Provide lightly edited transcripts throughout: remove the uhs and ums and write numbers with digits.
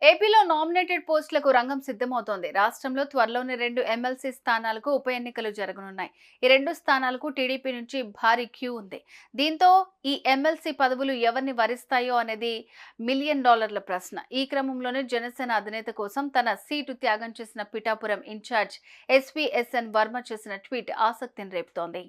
ఏపీలో నామినేటెడ్ పోస్టులకు రంగం సిద్ధమవుతోంది. రాష్ట్రంలో త్వరలోనే 2 ఎమ్మెల్సీ స్థానాలకు ఉప ఎన్నికలు జరగనున్నాయి. ఈ 2 స్థానాలకు టీడీపీ నుంచి భారీ క్యూ ఉంది. దీంతో ఈ ఎమ్మెల్సీ పదవులు ఎవరిని వరిస్తాయో అనేది మిలియన్ డాలర్ల ప్రశ్న. ఈ క్రమంలోనే జనసేన అధినేత కోసం తన సీటు త్యాగం చేసిన పిఠాపురం ఇన్ఛార్జ్ ఎస్వీఎస్ఎన్ వర్మ చేసిన ట్వీట్ ఆసక్తిని రేపుతోంది.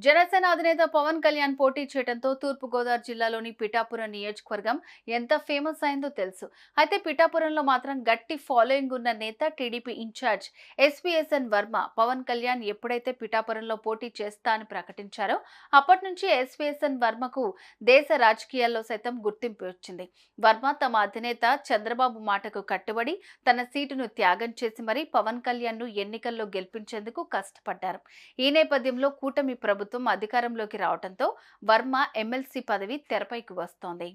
జనసేన అధినేత పవన్ కళ్యాణ్ పోటీ చేయడంతో తూర్పుగోదావరి జిల్లాలోని పిఠాపురం నియోజకవర్గం ఎంత ఫేమస్ అయిందో తెలుసు. అయితే పిఠాపురంలో మాత్రం గట్టి ఫాలోయింగ్ ఉన్న నేత TDP in charge SVSN Varma. Pawan Kalyan ఎప్పుడైతే పిఠాపురంలో పోటీ చేస్తా అని ప్రకటించారో అప్పటి నుంచి ఎస్వీఎస్ఎన్ వర్మకు దేశ రాజకీయాల్లో సైతం గుర్తింపు వచ్చింది. వర్మ తమ అధినేత చంద్రబాబు మాటకు కట్టుబడి తన సీటును త్యాగం చేసి మరీ పవన్ కళ్యాణ్ ను ఎన్నికల్లో గెలిపించేందుకు కష్టపడ్డారు. ఈ నేపథ్యంలో కూటమి ప్రభుత్వం అధికారంలోకి రావడంతో వర్మ ఎమ్మెల్సీ పదవి తెరపైకి వస్తోంది.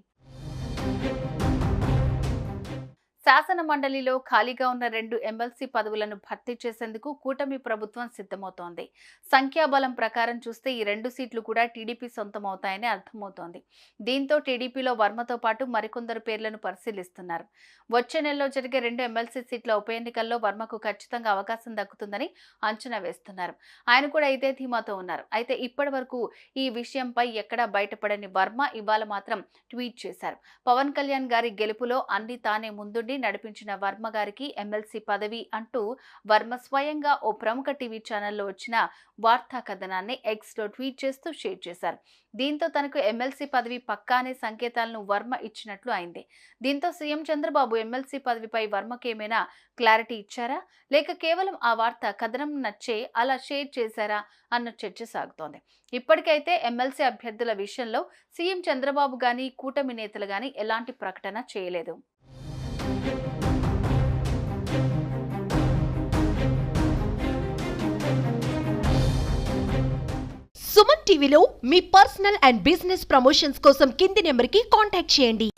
శాసన మండలిలో ఖాళీగా ఉన్న 2 ఎమ్మెల్సీ పదవులను భర్తీ చేసేందుకు కూటమి ప్రభుత్వం సిద్ధమవుతోంది. సంఖ్యాబలం ప్రకారం చూస్తే ఈ 2 సీట్లు కూడా టీడీపీ సొంతమవుతాయని అర్థమవుతోంది. దీంతో టీడీపీలో వర్మతో పాటు మరికొందరు పేర్లను పరిశీలిస్తున్నారు. వచ్చే నెలలో జరిగే 2 ఎమ్మెల్సీ సీట్ల ఉప ఎన్నికల్లో వర్మకు ఖచ్చితంగా అవకాశం దక్కుతుందని అంచనా వేస్తున్నారు. ఆయన కూడా ఇదే ధీమాతో ఉన్నారు. అయితే ఇప్పటి వరకు ఈ విషయంపై ఎక్కడా బయటపడని వర్మ ఇవాళ మాత్రం ట్వీట్ చేశారు. పవన్ కళ్యాణ్ గారి గెలుపులో అన్ని తానే ముందుండి నడిపించిన వర్మ గారికి ఎమ్మెల్సీ పదవి అంటూ వర్మ స్వయంగా ఓ ప్రముఖ టీవీ ఛానల్లో వచ్చిన వార్తా కథనాన్ని ఎక్స్ లో ట్వీట్ చేస్తూ షేర్ చేశారు. దీంతో తనకు ఎమ్మెల్సీ పదవి పక్కానే సంకేతాలను వర్మ ఇచ్చినట్లు అయింది. దీంతో సీఎం చంద్రబాబు ఎమ్మెల్సీ పదవిపై వర్మకి ఏమైనా క్లారిటీ ఇచ్చారా, లేక కేవలం ఆ వార్తా కథనం నచ్చే అలా షేర్ చేశారా అన్న చర్చ సాగుతోంది. ఇప్పటికైతే ఎమ్మెల్సీ అభ్యర్థుల విషయంలో సీఎం చంద్రబాబు గాని కూటమి నేతలు గాని ఎలాంటి ప్రకటన చేయలేదు. సుమన్ టీవీలో మీ పర్సనల్ అండ్ బిజినెస్ ప్రమోషన్స్ కోసం కింది నెంబర్కి కాంటాక్ట్ చేయండి.